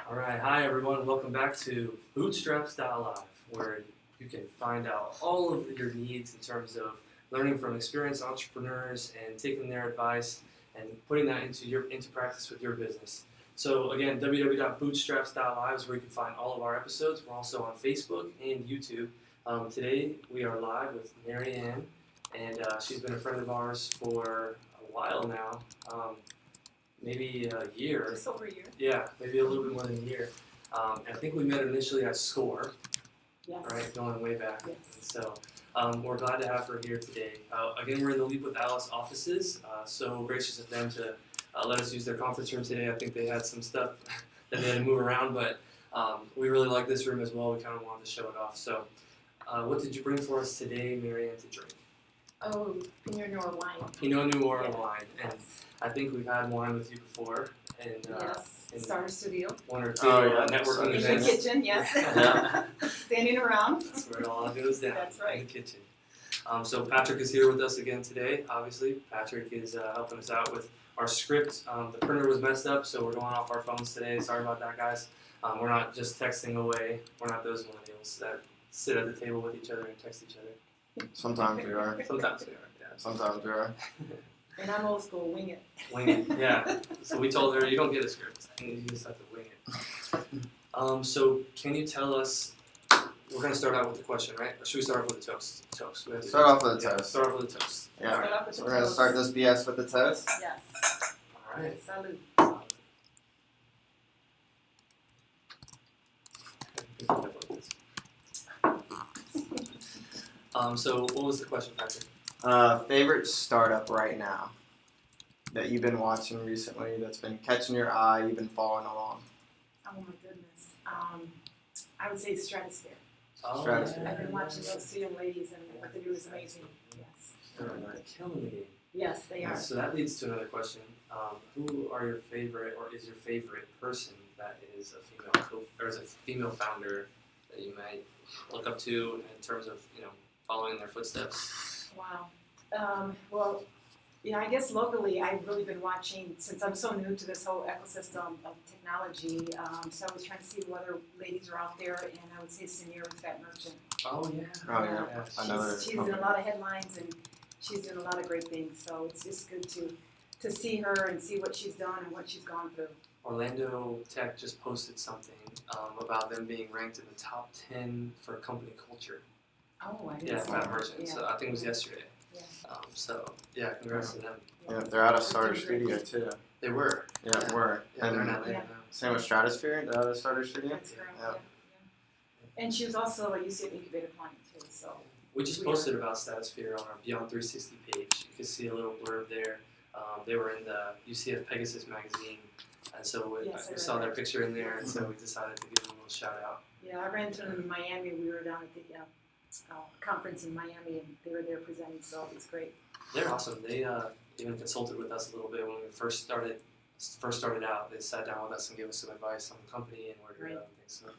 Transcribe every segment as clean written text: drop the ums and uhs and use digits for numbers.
Alright, hi everyone, welcome back to BootStraps.LIVE, where you can find out all of your needs in terms of learning from experienced entrepreneurs and taking their advice and putting that into practice with your business. So again, www.bootstraps.live is where you can find all of our episodes. We're also on Facebook and YouTube. Today we are live with Mary Ann, and she's been a friend of ours for a while now. Maybe a year. Just over a year. Yeah, maybe a little bit more than a year. And I think we met initially at SCORE, Yes. right, going way back. Yes. And so we're glad to have her here today. Again, we're in the Leap with Alice offices, so gracious of them to let us use their conference room today. I think they had some stuff that they had to move around, but we really like this room as well. We kind of wanted to show it off. So what did you bring for us today, Mary Ann, to drink? Oh, Pinot Noir wine. Pinot Noir Yeah. wine. And Yes. I think we've had wine with you before. And, Yes. in Starter Studio. one or two networking In the events. kitchen, yes. Yeah. Standing around. That's where it all goes down. That's right. In the kitchen. So Patrick is here with us again today. Obviously, Patrick is helping us out with our script. The printer was messed up, so we're going off our phones today. Sorry about that, guys. We're not just texting away. We're not those millennials that sit at the table with each other and text each other. Sometimes we are. Sometimes we are. Yeah. Sometimes we are. And I'm old school, wing it. Wing it. Yeah. So we told her you don't get a script. You just have to wing it. So can you tell us? We're going to start out with the question, right? Or should we start off with a toast? Toast. We have to Start off with a yeah, toast. Start off with a toast. Yeah. Start off with So the we're gonna toast. start this BS with the toast. Yes. All right. Salud. So what was the question, Patrick? Favorite startup right now that you've been watching recently that's been catching your eye, you've been following along? Oh my goodness. I would say Stratosphere. Oh, Stratosphere. I've been watching those two young ladies and what they do is amazing. Yes. They're killing the game. Yes, they are. So that leads to another question. Who are your favorite, or is your favorite person that is a female or is a female founder that you might look up to in terms of following in their footsteps? Wow. Well, I guess locally I've really been watching, since I'm so new to this whole ecosystem of technology, so I was trying to see what other ladies are out there, and I would say Samir with Fat Merchant. Oh yeah. Oh yeah. Yes. Another She's in a lot of headlines, and she's doing a lot of great things, so it's just good to see her and see what she's done and what she's gone through. Orlando Tech just posted something about them being ranked in the top 10 for company culture. Oh, I didn't Yeah, see Fat that. Merchant. Yeah. So I think it was yesterday. Yeah. So yeah, congrats to them. Yeah, they're out of Starter Studio too. They were. Yeah, they were. Yeah, they're And not there Yeah. now. same with Stratosphere, they're out of Starter Studio. That's correct, Yeah. yeah. And she was also a UCF incubator client too, so. We just posted about Stratosphere on our Beyond 360 page. You can see a little blurb there. They were in the UCF Pegasus magazine, and so Yes, I we read saw their that. picture in there, and so we decided to give them a little shout out. Yeah, I ran into them in Miami. We were down at the conference in Miami, and they were there presenting, so it was great. They're awesome. They even consulted with us a little bit when we first started out. They sat down with us and gave us some advice on the company and where to go and things. So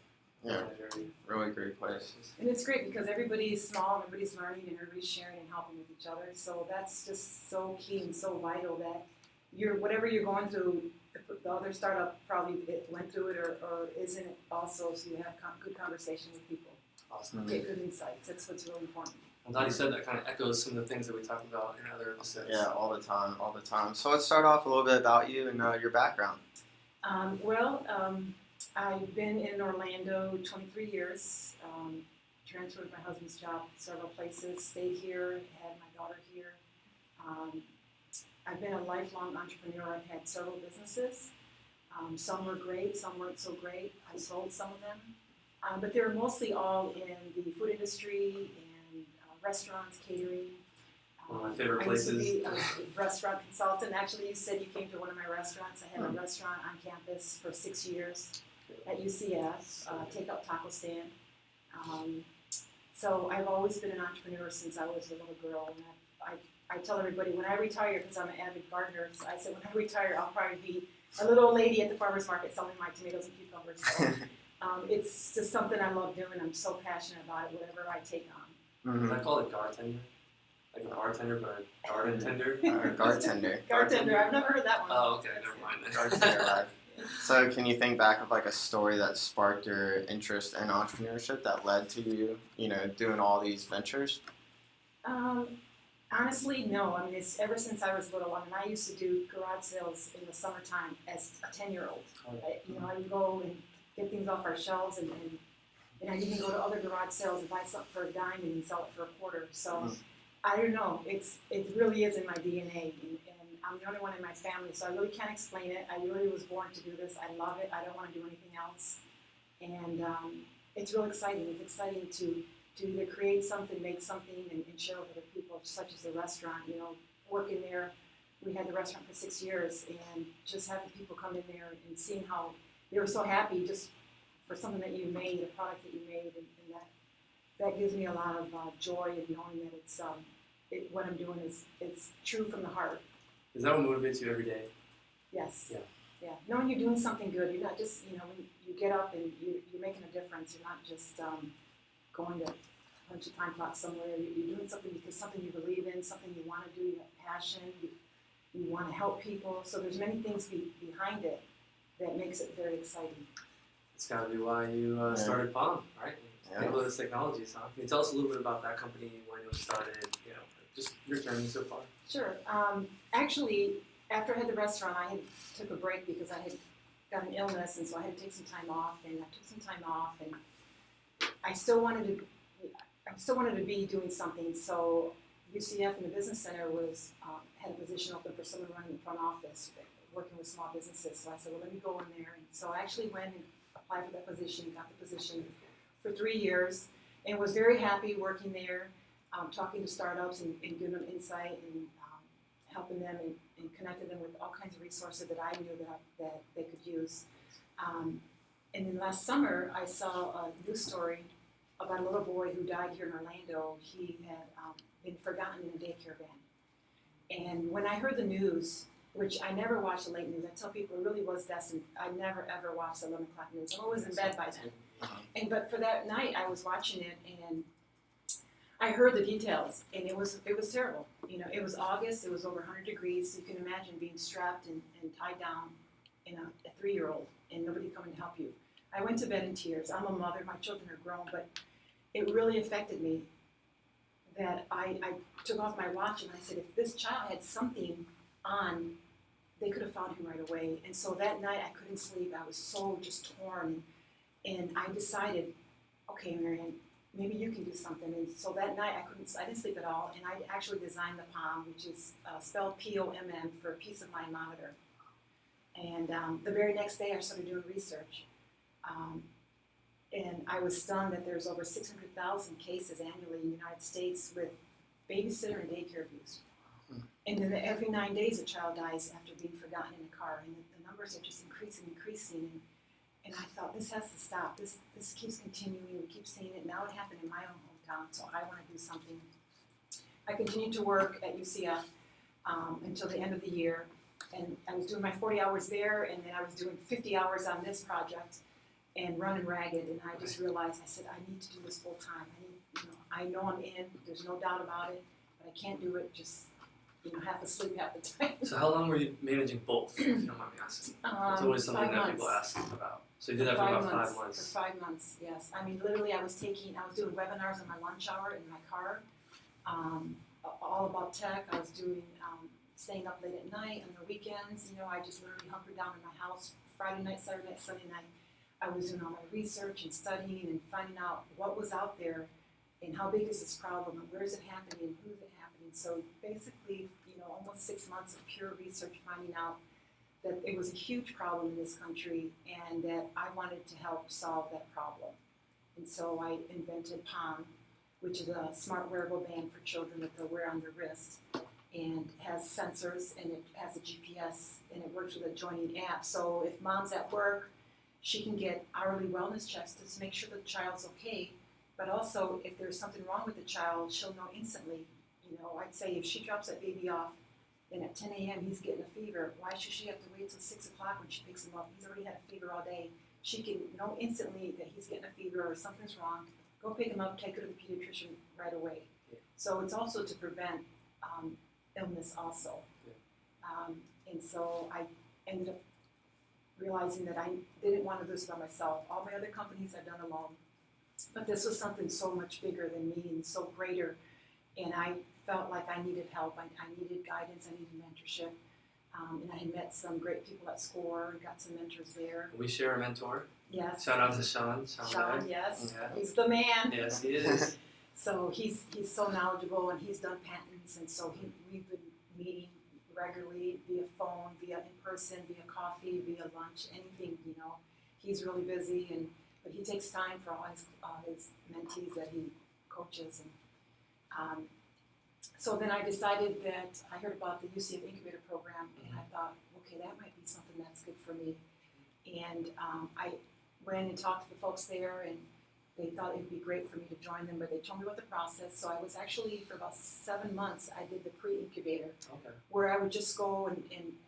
Yeah, definitely really great place. And it's great because everybody's small and everybody's learning and everybody's sharing and helping with each other. So that's just so key and so vital that whatever you're going through, the other startup probably went through it or is in it also, so you have good conversation with people. awesome. Get good insights. That's what's really important. I'm glad you said that. Kind of echoes some of the things that we talked about in other episodes. Yeah, all the time, all the time. So let's start off a little bit about you and your background. I've been in Orlando 23 years, transferred my husband's job several places, stayed here, had my daughter here. I've been a lifelong entrepreneur. I've had several businesses. Some were great, some weren't so great. I sold some of them. But they were mostly all in the food industry and restaurants, catering. One of my favorite I used to places. be a restaurant consultant. Actually, you said you came to one of my restaurants. I had a restaurant on campus for 6 years at UCF, takeout taco stand. So I've always been an entrepreneur since I was a little girl. And I tell everybody when I retire, because I'm an avid gardener, so I said when I retire, I'll probably be a little old lady at the farmer's market selling my tomatoes and cucumbers. So it's just something I love doing. I'm so passionate about it, whatever I take on. Mm-hmm. I call it bartender. Like a bartender, but a garden tender. Bartender. Gartender, I've never heard that one. Oh, okay, never mind then. Bartender life. So can you think back of like a story that sparked your interest in entrepreneurship that led to you, doing all these ventures? Honestly, no. I mean, it's ever since I was little. I mean, I used to do garage sales in the summertime as a 10-year-old. I would go and get things off our shelves, and I'd even go to other garage sales and buy something for a dime and sell it for a quarter. So I don't know. It really is in my DNA, and I'm the only one in my family, so I really can't explain it. I really was born to do this. I love it. I don't want to do anything else, and it's real exciting. It's exciting to either create something, make something, and share with other people, such as the restaurant. Working there, we had the restaurant for 6 years, and just having people come in there and seeing how they were so happy just for something that you made, a product that you made, and that gives me a lot of joy in knowing that it's what I'm doing it's true from the heart. Is that what motivates you every day? Yes. Yeah. Knowing you're doing something good, you're not just when you get up and you're making a difference. You're not just going to punch a time clock somewhere. You're doing something because something you believe in, something you want to do. You have passion. You want to help people. So there's many things behind it that makes it very exciting. It's got to be why you started POMM, right? Analytics Technologies, huh? Can you tell us a little bit about that company, when it was started, just your journey so far? Sure. Actually, after I had the restaurant, I took a break because I had got an illness, and so I had to take some time off, and I took some time off, and I still wanted to be doing something. So UCF in the Business Center had a position open for someone running the front office, working with small businesses. So I said, well, let me go in there. And so I actually went and applied for that position, got the position for 3 years, and was very happy working there, talking to startups and giving them insight and helping them and connecting them with all kinds of resources that I knew that they could use. And then last summer, I saw a news story about a little boy who died here in Orlando. He had been forgotten in a daycare van. And when I heard the news, which I never watched the late news, I tell people it really was destined. I never ever watched the 11 o'clock news. I'm always in bed by then. But for that night, I was watching it, and I heard the details, and it was terrible. It was August. It was over 100 degrees. So you can imagine being strapped and tied down in a 3-year-old, and nobody coming to help you. I went to bed in tears. I'm a mother. My children are grown, but it really affected me that I took off my watch and I said, if this child had something on, they could have found him right away. And so that night I couldn't sleep. I was so just torn. And I decided, okay, Marianne, maybe you can do something. And so that night I didn't sleep at all. And I actually designed the POMM, which is spelled POMM for Peace of Mind Monitor. And the very next day I started doing research. And I was stunned that there's over 600,000 cases annually in the United States with babysitter and daycare abuse. And then every 9 days a child dies after being forgotten in a car. And the numbers are just increasing. And I thought, this has to stop. This keeps continuing. We keep seeing it. Now it happened in my own hometown, so I want to do something. I continued to work at UCF until the end of the year. And I was doing my 40 hours there, and then I was doing 50 hours on this project and running ragged. And I just realized, I said, I need to do this full time. I know I'm in. There's no doubt about it, but I can't do it just half asleep half the time. So how long were you managing both, if you don't mind me asking? It's always something 5 that months. people ask about. So you did that for about 5 months. For 5 months, yes. I mean, literally, I was doing webinars in my lunch hour in my car, all about tech. I was doing, staying up late at night on the weekends. I just literally hunkered down in my house Friday night, Saturday night, Sunday night. I was doing all my research and studying and finding out what was out there and how big is this problem and where is it happening and who is it happening. So basically, almost 6 months of pure research, finding out that it was a huge problem in this country and that I wanted to help solve that problem. And so I invented POMM, which is a smart wearable band for children that they'll wear on their wrist, and has sensors and it has a GPS and it works with a joining app. So if mom's at work, she can get hourly wellness checks to make sure the child's okay, but also if there's something wrong with the child, she'll know instantly. I'd say if she drops that baby off and at 10 a.m. he's getting a fever, why should she have to wait till 6 o'clock when she picks him up? He's already had a fever all day. She can know instantly that he's getting a fever or something's wrong. Go pick him up, take her to the pediatrician right away. Yeah. So it's also to prevent illness also. Yeah. And so I ended up realizing that I didn't want to do this by myself. All my other companies I've done alone, but this was something so much bigger than me and so greater, and I felt like I needed help. I needed guidance. I needed mentorship. And I had met some great people at SCORE and got some mentors there. We share a mentor. Yes. Shout out to Sean. Sean, yes. Yeah. He's the man. Yes, he is. So he's so knowledgeable, and he's done patents, and so we've been meeting regularly via phone, via in person, via coffee, via lunch, anything, you know. He's really busy, but he takes time for all his mentees that he coaches. And so then I decided that I heard about the UCF Incubator Program, and I thought, okay, that might be something that's good for me. And I went and talked to the folks there, and they thought it would be great for me to join them, but they told me about the process. So I was actually, for about 7 months, I did the pre-incubator, Okay. where I would just go and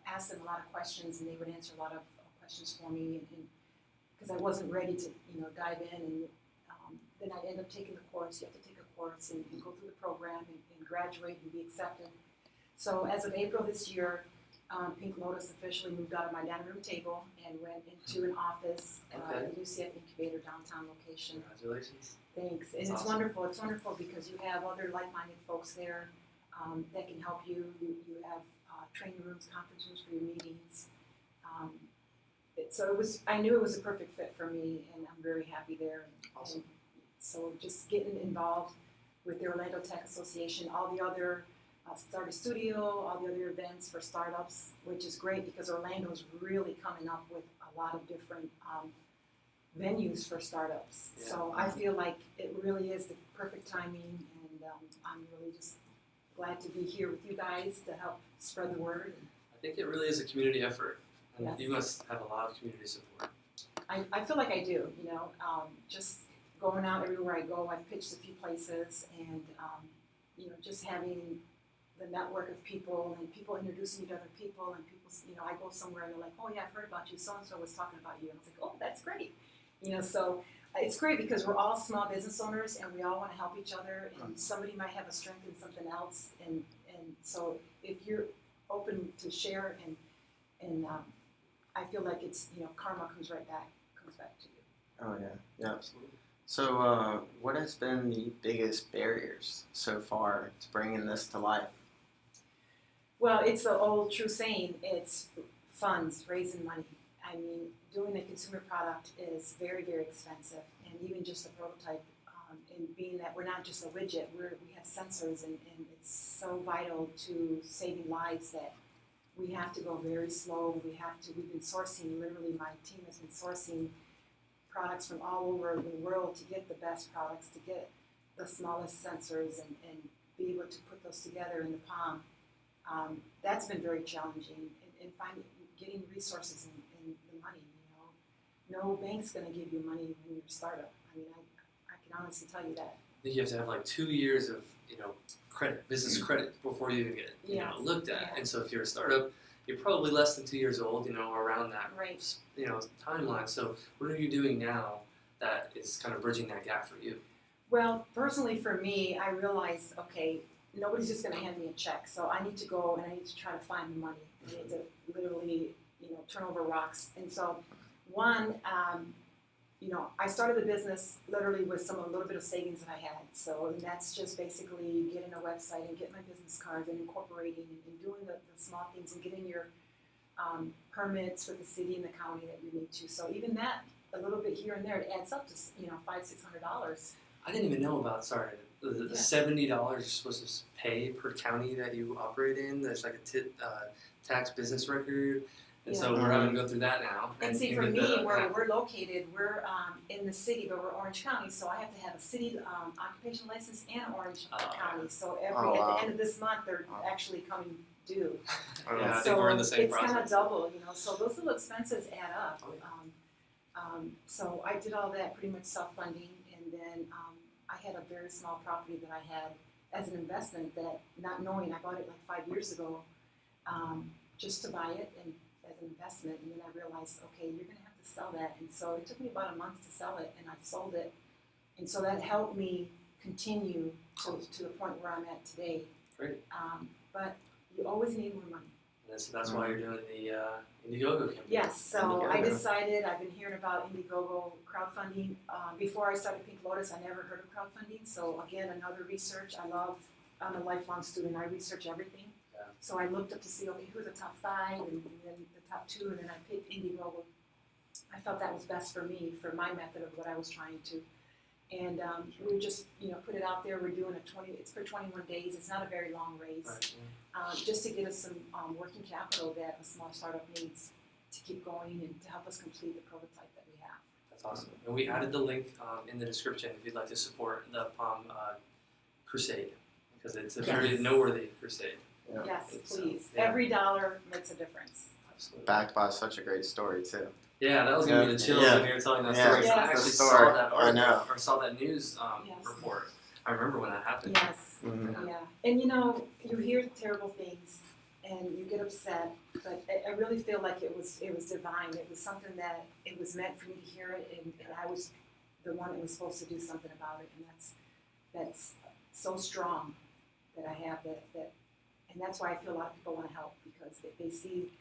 ask them a lot of questions, and they would answer a lot of questions for me, and because I wasn't ready to, dive in. And then I ended up taking the course. You have to take a course and go through the program and graduate and be accepted. So as of April this year, Pink Lotus officially moved out of my dining room table and went into an office at the UCF Incubator downtown location. Congratulations. Thanks. And That's it's awesome. wonderful. It's wonderful because you have other like-minded folks there that can help you. You have training rooms, conference rooms for your meetings. I knew it was a perfect fit for me, and I'm very happy there. Awesome. And so just getting involved with the Orlando Tech Association, all the other Start a Studio, all the other events for startups, which is great because Orlando's really coming up with a lot of different venues for startups. Yeah. So I feel like it really is the perfect timing, and I'm really just glad to be here with you guys to help spread the word. I think it really is a community effort. And Yes. you must have a lot of community support. I feel like I do, just going out everywhere I go. I've pitched a few places, and just having the network of people and people introducing me to other people, and people, I go somewhere and they're like, oh yeah, I've heard about you, so-and-so was talking about you. And I was like, oh, that's great. So it's great because we're all small business owners and we all want to help each other, and somebody might have a strength in something else. And so if you're open to share, and I feel like it's, karma comes back to you. Oh yeah, yeah. Absolutely. So, what has been the biggest barriers so far to bringing this to life? Well, it's the old true saying, it's funds, raising money. I mean, doing a consumer product is very, very expensive, and even just a prototype, and being that we're not just a widget, we have sensors, and it's so vital to saving lives that we have to go very slow. We've been sourcing, literally my team has been sourcing products from all over the world to get the best products, to get the smallest sensors, and be able to put those together in the POMM. That's been very challenging, and getting resources and the money. No bank's going to give you money when you're a startup. I mean, I can honestly tell you that. I think you have to have like 2 years of credit, business credit, before you even get Yes. looked at. Yeah. And so if you're a startup, you're probably less than 2 years old, around that Right. timeline. So what are you doing now that is kind of bridging that gap for you? Well, personally for me, I realized, okay, nobody's just going to hand me a check, so I need to go and I need to try to find the money. I need to literally, turn over rocks. And so, one, I started the business literally with a little bit of savings that I had. So that's just basically getting a website and getting my business cards and incorporating and doing the small things and getting your permits with the city and the county that you need to. So even that, a little bit here and there, it adds up to $500-600. I didn't even know about, the Yeah. $70 you're supposed to pay per county that you operate in. There's like a tax business record. And so Yeah. we're having to go through that now. And see, you for get me, the- where we're located, we're in the city, but we're Orange County, so I have to have a city occupation license and Orange County. So at wow. the end of this month, they're actually coming due. Yeah, I so think we're in the same it's kind process. of double, So those little expenses add up. Oh, yeah. So I did all that pretty much self-funding, and then I had a very small property that I had as an investment that, not knowing, I bought it like 5 years ago, just to buy it and as an investment, and then I realized, okay, you're going to have to sell that, and so it took me about a month to sell it, and I sold it, and so that helped me continue to the point where I'm at today. Great. But you always need more money. And so that's why you're doing the Indiegogo campaign. Yes, so I Indiegogo. decided, I've been hearing about Indiegogo crowdfunding. Before I started Pink Lotus, I never heard of crowdfunding. So again, another research. I'm a lifelong student. I research everything. Yeah. So I looked up to see, okay, who are the top 5 and then the top 2, and then I picked Indiegogo. I felt that was best for me, for my method of what I was trying to. And we just, put it out there. We're doing it's for 21 days. It's not a very long race. Right, yeah. Just to get us some working capital that a small startup needs to keep going and to help us complete the prototype that we have. That's awesome. And we added the link in the description if you'd like to support the POMM crusade, because it's a very noteworthy crusade. Yeah. Yes, It's, please. yeah. Every dollar makes a difference. Absolutely. Backed by such a great story too. Yeah, that was giving me the chills Yeah. when you were telling that Yeah. story. 'Cause I Yeah. actually Good saw story. that I article know. or saw that news Yes. report. I remember when that happened. Yes, Mhm. yeah. And you hear terrible things and you get upset, but I really feel like it was divine. It was something that it was meant for me to hear it, and I was the one that was supposed to do something about it, and that's so strong that I have that, and that's why I feel a lot of people want to help, because they see,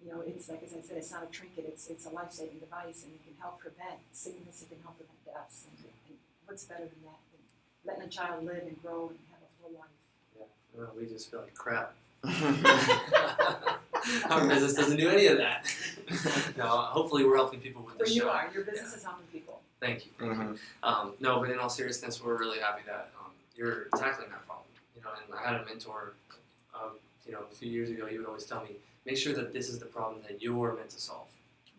it's like, as I said, it's not a trinket, it's a life-saving device, and it can help prevent sickness, it can help prevent deaths, and what's better than that, than letting a child live and grow and have a full life. Yeah. Well, we just feel like crap. Our business doesn't do any of that. No, hopefully we're helping people with Well, this you show. are, your business is helping people. Thank you. Mhm. No, but in all seriousness, we're really happy that you're tackling that problem. And I had a mentor, a few years ago. He would always tell me, make sure that this is the problem that you're meant to solve.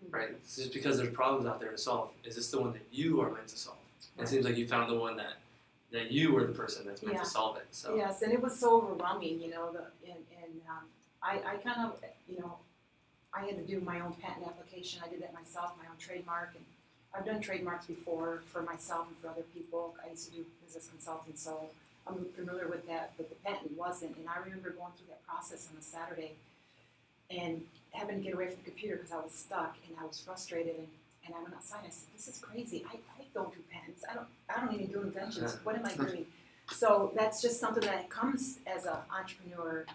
Right? It's just because there's problems out there to solve, is this the one that you are meant to solve? And it seems like you found the one that you were the person that's meant Yeah. to solve it. So Yes, and it was so overwhelming, I kind of, I had to do my own patent application. I did that myself, my own trademark, and I've done trademarks before for myself and for other people. I used to do business consulting, so I'm familiar with that, but the patent wasn't. And I remember going through that process on a Saturday and having to get away from the computer because I was stuck and I was frustrated. And I went outside and I said, "This is crazy. I don't do patents. I don't even do inventions. What am I doing?" So that's just something that comes as an entrepreneur.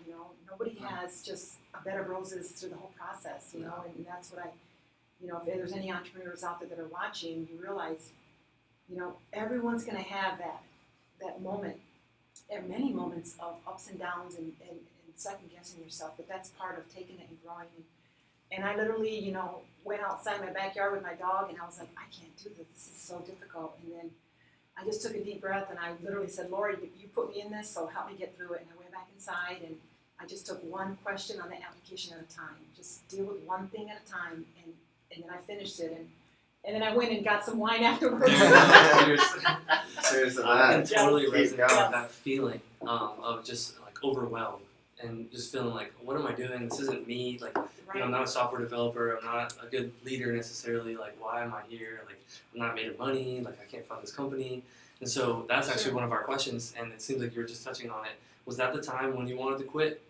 Nobody has just a bed of roses through the whole process. And that's what if there's any entrepreneurs out there that are watching, you realize, everyone's going to have that moment. There are many moments of ups and downs and second guessing yourself, but that's part of taking it and growing. And I literally, went outside my backyard with my dog, and I was like, I can't do this. This is so difficult. And then I just took a deep breath, and I literally said, Lord, you put me in this, so help me get through it. And I went back inside, and I just took one question on the application at a time. Just deal with one thing at a time, and then I finished it. And then I went and got some wine afterwards. Seriously, I can that. totally Keep resonate going. with that feeling of just like overwhelmed and just feeling like, what am I doing? This isn't me. Like, I'm not a software developer. I'm not a good leader necessarily. Like, why am I here? Like, I'm not made of money. Like, I can't fund this company. And so that's actually one of our questions. And it seems like you were just touching on it. Was that the time when you wanted to quit?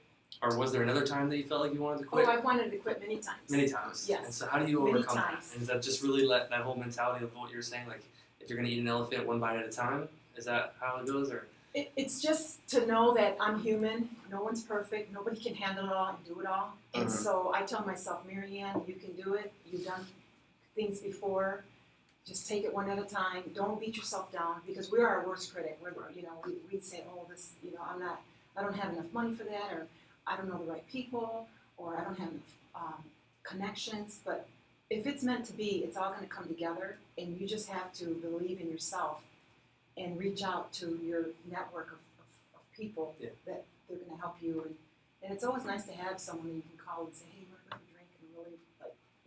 Or was there another time that you felt like you wanted to quit? Oh, I wanted to quit many times. Many times. Yes. And so how do you Many overcome times. that? And is that just really that whole mentality of what you were saying? Like, if you're going to eat an elephant one bite at a time? Is that how it goes? Or It's just to know that I'm human. No one's perfect. Nobody can handle it all and do it all. And so I tell myself, Marianne, you can do it. You've done things before. Just take it one at a time. Don't beat yourself down, because we're our worst critic. We say, oh, this, I don't have enough money for that, or I don't know the right people, or I don't have enough connections. But if it's meant to be, it's all going to come together, and you just have to believe in yourself and reach out to your network of people that they're going to help you. And it's always nice to have someone you can call and say, hey, we're going to drink and really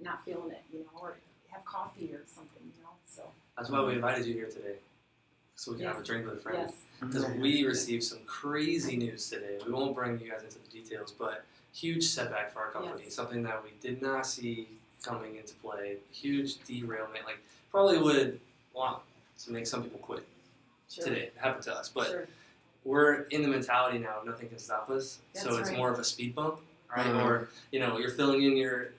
not feeling it, or have coffee or something, So that's why we invited you here today, so we can have a drink with a friend. yes, Because we received some crazy news today. We won't bring you guys into the details, but huge setback for our company. Yes. Something that we did not see coming into play. Huge derailment. Like, probably would want to make some people quit sure. today. It happened to us. But Sure. we're in the mentality now of nothing can stop us. That's So it's right. more of a speed bump, right? Mhm. Or, you're filling in your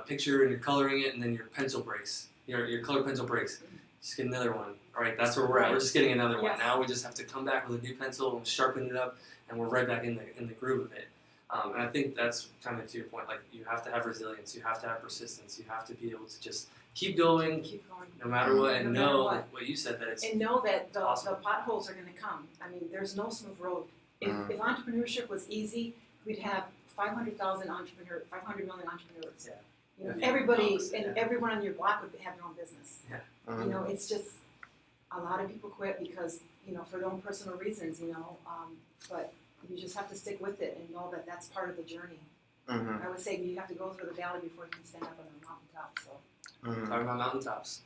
picture and you're coloring it, and then your pencil breaks. Your color pencil breaks. Just get another one. All right, that's where we're at. We're just getting another one. Yes. Now we just have to come back with a new pencil and sharpen it up, and we're right back in the groove of it. And I think that's kind of to your point. Like you have to have resilience, you have to have persistence, you have to be able to just keep going, Keep going. no matter what, and No matter know what. what you said that it's And know that the awesome. potholes are going to come. I mean, there's no smooth road. If entrepreneurship was easy, we'd have 500 million entrepreneurs. Yeah. You know, Yeah. everybody Yeah. and everyone on your block would have their own business. Mhm. You know, it's just a lot of people quit because, you know, for their own personal reasons, you know, but you just have to stick with it and know that that's part of the journey. Mhm. I would say you have to go through the valley before you can stand up on the mountaintop. So, Mhm. Talking about mountaintops.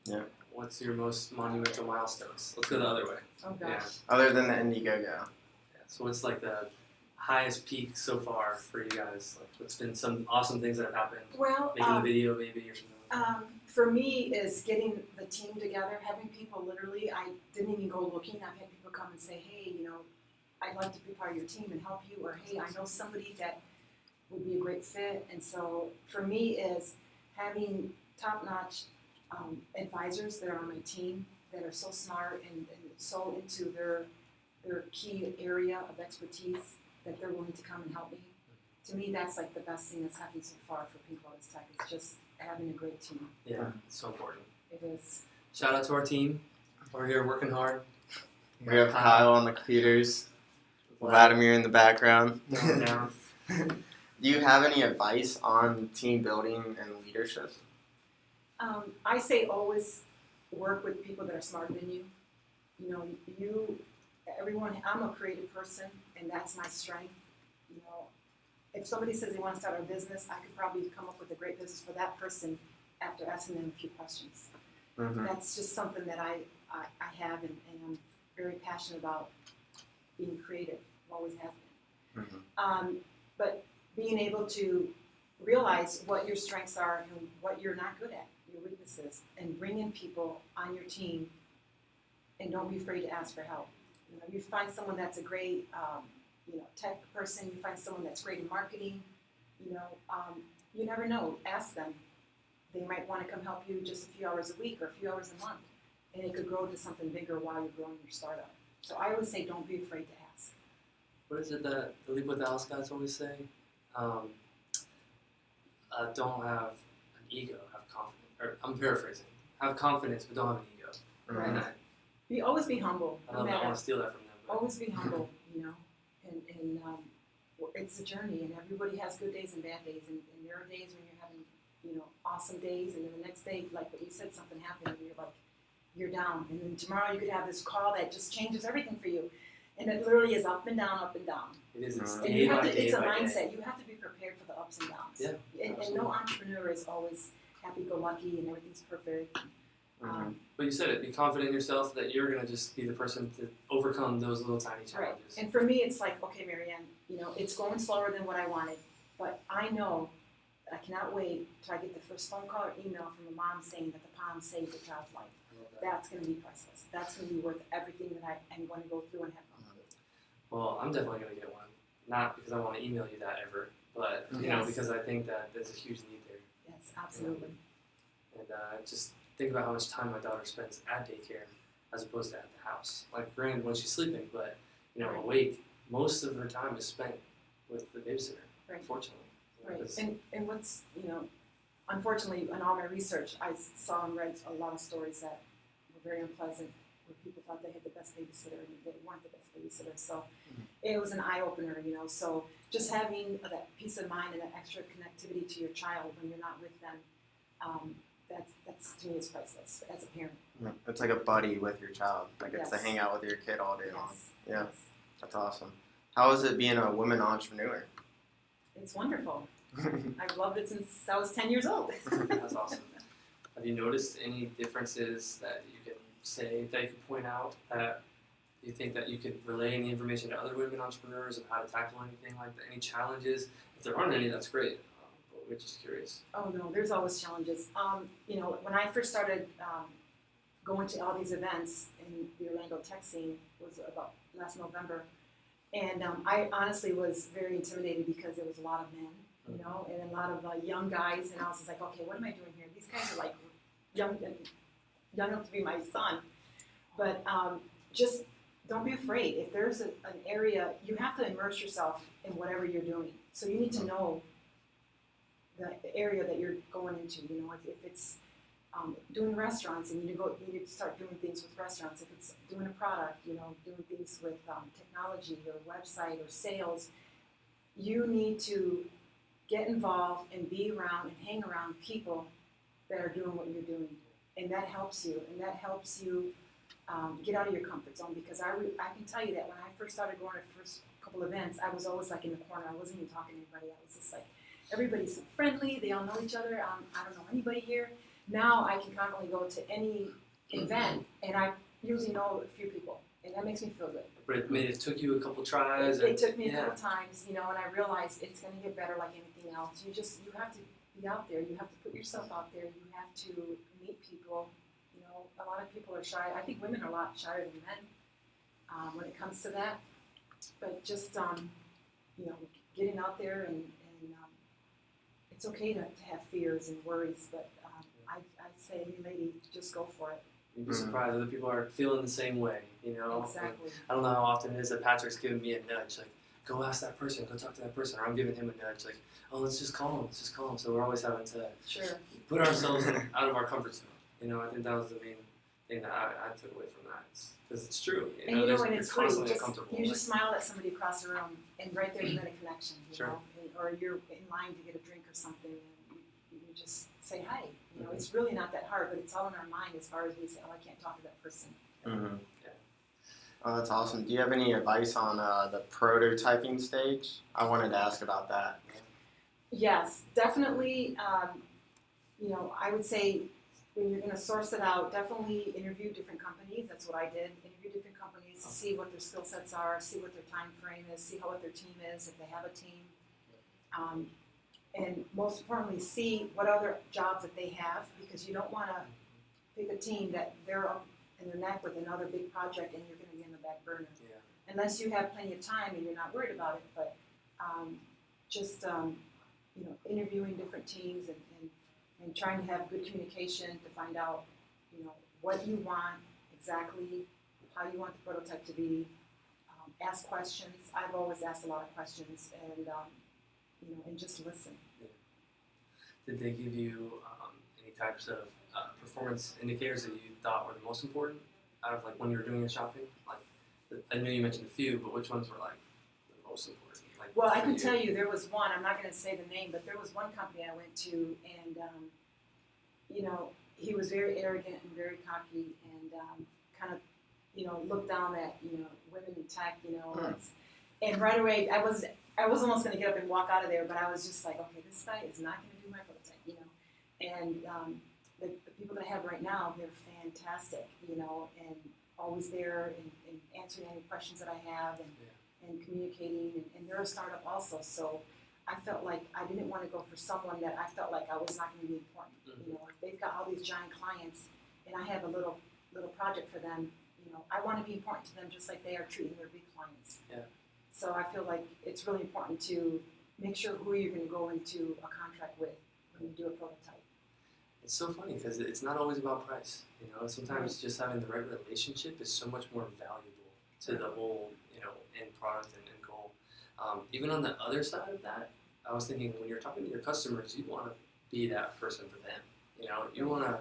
Yeah. What's your most monumental milestones? Let's go the other way. oh Yeah. gosh. Other than the Indiegogo. Yeah. So what's like the highest peak so far for you guys? Like what's been some awesome things that have happened? Well, Making the video maybe or something. for me is getting the team together, having people literally, I didn't even go looking. I've had people come and say, hey, you know, I'd like to be part of your team and help you, or hey, I know somebody that would be a great fit. And so for me is having top-notch advisors that are on my team that are so smart and so into their key area of expertise that they're willing to come and help me. To me, that's like the best thing that's happened so far for People Artist Tech. It's just having a great team. Yeah, it's so important. It is. Shout out to our team. We're here working hard. We have Kyle on the computers, Vladimir in the background. Going down. Do you have any advice on team building and leadership? I say always work with people that are smarter than you. You know, everyone, I'm a creative person, and that's my strength. You know, if somebody says they want to start a business, I could probably come up with a great business for that person after asking them a few questions. Mm-hmm. That's just something that I have, and I'm very passionate about being creative. Always have been. Mm-hmm. But being able to realize what your strengths are and what you're not good at, your weaknesses, and bring in people on your team, and don't be afraid to ask for help. You know, you find someone that's a great, tech person. You find someone that's great in marketing. You know, you never know. Ask them. They might want to come help you just a few hours a week or a few hours a month, and it could grow to something bigger while you're growing your startup. So I always say, don't be afraid to ask. What is it that the Leap with Dallas guys always say? Don't have an ego, have confidence. Or I'm paraphrasing. Have confidence, but don't have an ego. Right. And Always be humble. I want to steal that from them. But Always be humble, you know, and it's a journey, and everybody has good days and bad days, and there are days when you're having, you know, awesome days, and then the next day, like what you said, something happened, and you're down, and then tomorrow you could have this call that just changes everything for you, and it literally is up and down, up and down. it is. It's And And day you have by to, day it's a by day. mindset. You have to be prepared for the ups and downs. Yeah, And no absolutely. entrepreneur is always happy-go-lucky and everything's perfect. Mm-hmm. But you said it. Be confident in yourself that you're gonna just be the person to overcome those little tiny Right. challenges. And for me, it's like, okay, Marianne, you know, it's going slower than what I wanted, but I know that I cannot wait till I get the first phone call or email from a mom saying that the POMM saved a child's life. I love that. That's going to be priceless. That's going to be worth everything that I am going to go through and have gone through. Well, I'm definitely gonna get one. Not because I want to email you that ever, but you know, Yes. because I think that there's a huge need there. Yes, absolutely. And just think about how much time my daughter spends at daycare as opposed to at the house. Like, granted, when she's sleeping, but you know, Right. awake, most of her time is spent with the babysitter. Right. Unfortunately. You know, Right. 'cause- And what's, you know, unfortunately, in all my research, I saw and read a lot of stories that were very unpleasant, where people thought they had the best babysitter and they weren't the best babysitter. So it was an eye-opener, you know. So just having that peace of mind and that extra connectivity to your child when you're not with them, that's to me is priceless as a parent. It's like a buddy with your child. Like it's to Yes. hang out with your kid all day long. Yes. Yeah. Yes. That's awesome. How is it being a woman entrepreneur? It's wonderful. I've loved it since I was 10 years old. That's awesome. Have you noticed any differences that you can say, that you can point out, that you think that you could relay any information to other women entrepreneurs of how to tackle anything like that? Any challenges? If there aren't any, that's great. But we're just curious. Oh no, there's always challenges. You know, when I first started going to all these events in the Orlando tech scene was about last November, and I honestly was very intimidated because there was a lot of men, you know, and a lot of young guys, and I was just like, okay, what am I doing here? These guys are like young enough to be my son, but just don't be afraid. If there's an area, you have to immerse yourself in whatever you're doing. So you need to know the area that you're going into. You know, if it's doing restaurants, and you need to start doing things with restaurants. If it's doing a product, you know, doing things with technology or website or sales, you need to get involved and be around and hang around people that are doing what you're doing, and that helps you. And that helps you get out of your comfort zone, because I can tell you that when I first started going to the first couple events, I was always like in the corner. I wasn't even talking to anybody. I was just like, everybody's so friendly. They all know each other. I don't know anybody here. Now I can confidently go to any event, and I usually know a few people, and that makes me feel good. But it took you a couple tries. It took me a couple times, you know, and I realized it's going to get better like anything else. You have to be out there. You have to put yourself out there. You have to meet people. You know, a lot of people are shy. I think women are a lot shyer than men when it comes to that. But just, you know, getting out there and it's okay to have fears and worries, but I'd say, any lady, just go for it. You'd be surprised other people are feeling the same way, you know? Exactly. I don't know how often it is that Patrick's giving me a nudge, like, go ask that person, go talk to that person, or I'm giving him a nudge, like, oh, let's just call him. So we're always having to put ourselves out of our comfort zone. You know, I think that was the main thing that I took away from that, because it's true. You know, and it's you're funny, constantly uncomfortable. you just smile at somebody across the room, and right there you made a connection, you know? Or you're in line to get a drink or something, and you just say hi. You know, it's really not that hard, but it's all in our mind as far as we say, oh, I can't talk to that person. Mm-hmm. Yeah. Oh, that's awesome. Do you have any advice on the prototyping stage? I wanted to ask about that. Yes, definitely. You know, I would say when you're going to source it out, definitely interview different companies. That's what I did. Interview different companies to see what their skill sets are, see what their time frame is, see what their team is, if they have a team. And most importantly, see what other jobs that they have, because you don't want to pick a team that they're up in their neck with another big project and you're going to be in the back burner. Yeah. Unless you have plenty of time and you're not worried about it, but just you know, interviewing different teams and trying to have good communication to find out, you know, what you want exactly, how you want the prototype to be. Ask questions. I've always asked a lot of questions, and you know, and just listen. Yeah. Did they give you any types of performance indicators that you thought were the most important out of, like, when you were doing your shopping? Like, I know you mentioned a few, but which ones were like the most important? Like, well, I can tell you there was one. I'm not going to say the name, but there was one company I went to, and you know, he was very arrogant and very cocky, and kind of, you know, looked down at, you know, women in tech, you know. And right away, I was almost going to get up and walk out of there, but I was just like, okay, this guy is not going to do my prototype, you know. And the people that I have right now, they're fantastic, you know, and always there and answering any questions that I have and communicating. And they're a startup also, so I felt like I didn't want to go for someone that I felt like I was not going to be important. You know, if they've got all these giant clients and I have a little project for them, you know, I want to be important to them just like they are treating their big clients. Yeah. So I feel like it's really important to make sure who you're going to go into a contract with when you do a prototype. It's so funny because it's not always about price. You know, sometimes just having the right relationship is so much more valuable to the whole, you know, end product and end goal. Even on the other side of that, I was thinking when you're talking to your customers, you want to be that person for them. You know, you want to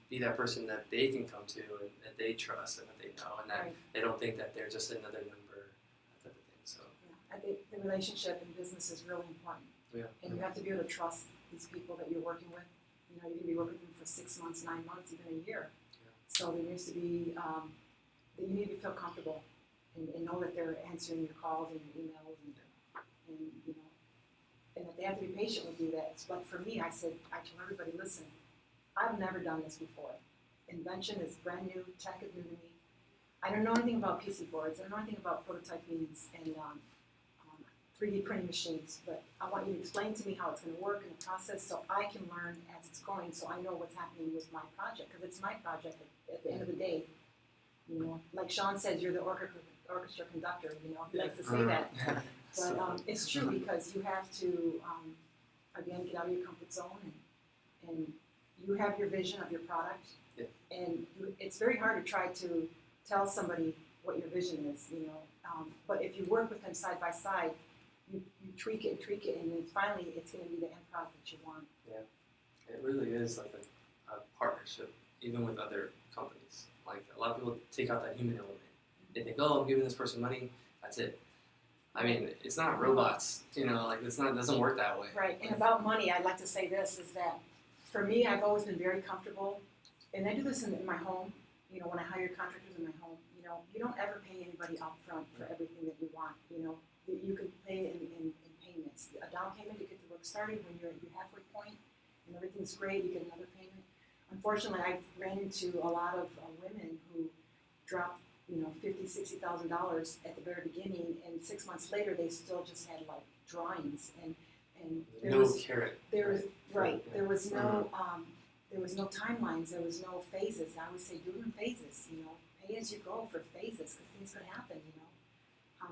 be that person that they can come to and that they trust and that they know, and that they don't think that they're just another number, that type of thing. So yeah, I think the relationship in business is really important. Yeah. And you have to be able to trust these people that you're working with. You know, you can be working with them for 6 months, 9 months, even a year. Yeah. So there needs to be that you need to feel comfortable and know that they're answering your calls and your emails and you know, and that they have to be patient with you. That's like for me, I told everybody, listen, I've never done this before. Invention is brand new, tech is new to me. I don't know anything about PC boards, I don't know anything about prototyping and 3D printing machines, but I want you to explain to me how it's going to work in the process so I can learn as it's going, so I know what's happening with my project, because it's my project at the end of the day. You know, like Sean says, you're the orchestra conductor, you know, he likes to say that. But it's true, because you have to, again, get out of your comfort zone, and you have your vision of your product, and it's very hard to try to tell somebody what your vision is, you know. But if you work with them side by side, you tweak it, and then finally it's going to be the end product that you want. Yeah, it really is like a partnership, even with other companies. Like a lot of people take out that human element. They think, oh, I'm giving this person money, that's it. I mean, it's not robots, you know, like it doesn't work that way. Right, and about money, I'd like to say this, is that for me, I've always been very comfortable, and I do this in my home, you know, when I hire contractors in my home, you know, you don't ever pay anybody up front for everything that you want, you know. You can pay in payments. A down payment to get the work started when you're at your halfway point and everything's great, you get another payment. Unfortunately, I've ran into a lot of women who drop, you know, $50,000, $60,000 at the very beginning, and 6 months later they still just had like drawings and there no was carrot. there was right. there was no timelines, there was no phases. I would say do it in phases, you know, pay as you go for phases because things could happen, you know.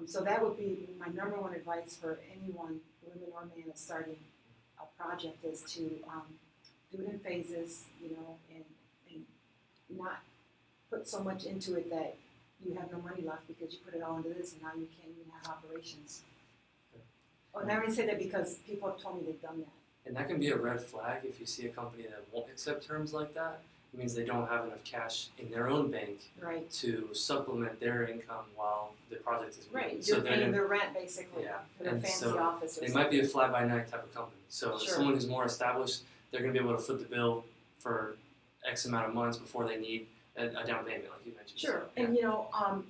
So that would be my number one advice for anyone, women or man, that's starting a project is to do it in phases, you know, and not put so much into it that you have no money left because you put it all into this and now you can't even have operations. Oh, and I only say that because people have told me they've done that. And that can be a red flag if you see a company that won't accept terms like that. It means they don't have enough cash in their own bank Right. to supplement their income while the project is moving. Right, So you're they're paying gonna, their rent basically yeah, for their and fancy so office or they something. might be a fly-by-night type of company. So Sure. someone who's more established, they're going to be able to foot the bill for X amount of months before they need a down payment, like you mentioned. Sure, So, and you know,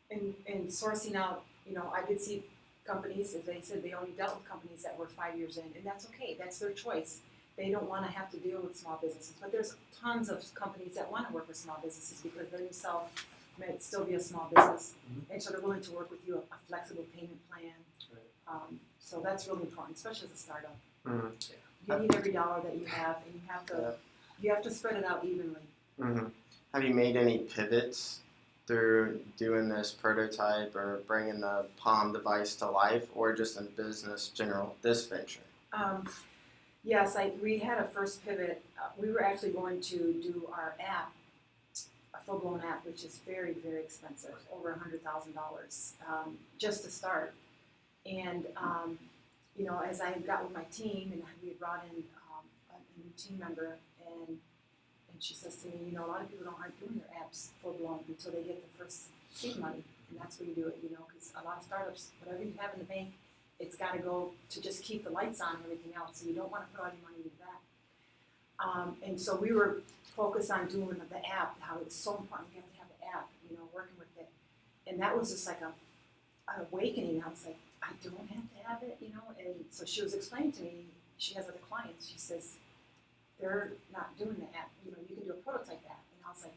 in sourcing out, you know, I did see companies, as they said, they only dealt with companies that were 5 years in, and that's okay, that's their choice. They don't want to have to deal with small businesses, but there's tons of companies that want to work with small businesses because they themselves may still be a small business, and so they're willing to work with you, a flexible payment plan. Right. So that's really important, especially as a startup. Mm-hmm. You need every dollar that you have, and you have to spread it out evenly. Mm-hmm. Have you made any pivots through doing this prototype or bringing the POMM device to life, or just in business general, this venture? Yes, we had a first pivot. We were actually going to do our app, a full-blown app, which is very, very expensive, over $100,000, just to start. And you know, as I got with my team, and we had brought in a new team member, and she says to me, you know, a lot of people aren't doing their apps full-blown until they get the first seed money, and that's where you do it, you know, because a lot of startups, whatever you have in the bank, it's got to go to just keep the lights on and everything else, so you don't want to put all your money into that. And so we were focused on doing the app, how it's so important you have to have the app, you know, working with it. And that was just like an awakening. I was like, I don't have to have it, you know. And so she was explaining to me, she has other clients, she says, they're not doing the app, you know, you can do a prototype app. And I was like,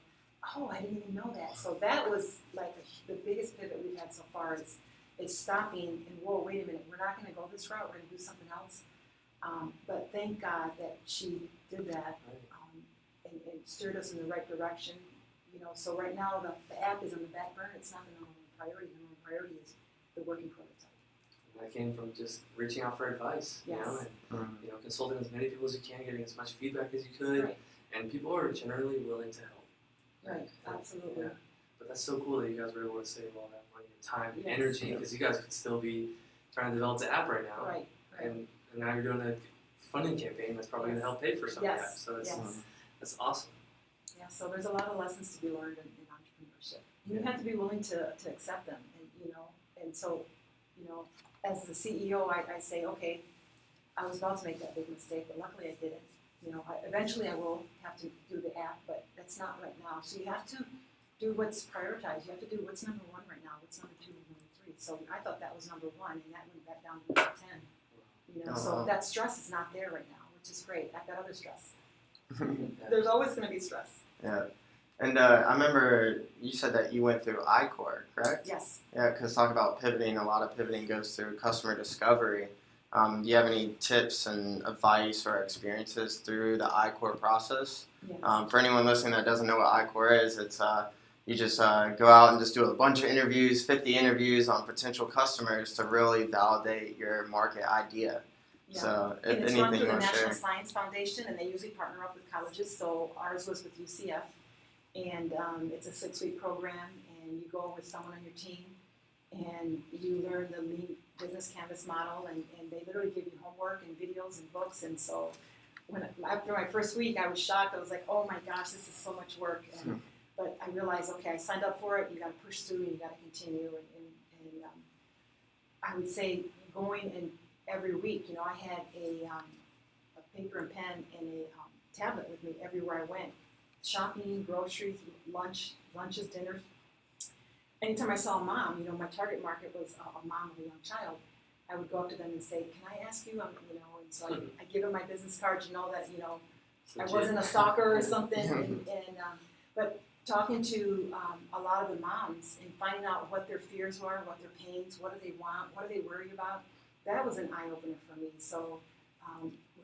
oh, I didn't even know that. So that was like the biggest pivot we've had so far is stopping and, whoa, wait a minute, we're not going to go this route, we're going to do something else. But thank God that she did that and steered us in the right direction. You know, so right now the app is on the back burner. It's not the number one priority. The number one priority is the working prototype. And that came from just reaching out for advice, you know, and you know, consulting as many people as you can, getting as much feedback as you could, Right. and people are generally willing to help. Right, absolutely. Yeah. But that's so cool that you guys were able to save all that money and time and Yes. energy, because you guys could still be trying to develop the app right now. Right. And now you're doing a funding campaign that's probably going to help pay for some of that. Yes. So Yes. that's awesome. Yeah, so there's a lot of lessons to be learned in entrepreneurship. You have to be willing to accept them, and you know, and so, you know, as the CEO, I say, okay, I was about to make that big mistake, but luckily I didn't. You know, eventually I will have to do the app, but that's not right now. So you have to do what's prioritized. You have to do what's number one right now, what's number two, number three. So I thought that was number one, and that went back down to number 10. You know, so that stress is not there right now, which is great. I've got other stress. There's always going to be stress. Yeah. And I remember you said that you went through iCore, correct? Yes. Yeah, because talk about pivoting, a lot of pivoting goes through customer discovery. Do you have any tips and advice or experiences through the iCore process? Yes. For anyone listening that doesn't know what iCore is, it's you just go out and just do a bunch of interviews, 50 interviews on potential customers to really validate your market idea. Yeah. So if And it's anything run through you the want to National share. Science Foundation, and they usually partner up with colleges. So ours was with UCF, and it's a 6-week program, and you go with someone on your team, and you learn the lean business canvas model, and they literally give you homework and videos and books. And so after my first week, I was shocked. I was like, oh my gosh, this is so much work. But I realized, okay, I signed up for it. You got to push through, and you got to continue. And I would say going in every week, I had a paper and pen and a tablet with me everywhere I went. Shopping, groceries, lunches, dinners. Anytime I saw a mom, my target market was a mom of a young child. I would go up to them and say, "Can I ask you?" And so I give them my business card to know that I wasn't a stalker or something. But talking to a lot of the moms and finding out what their fears were, what their pains, what do they want, what do they worry about, that was an eye opener for me. So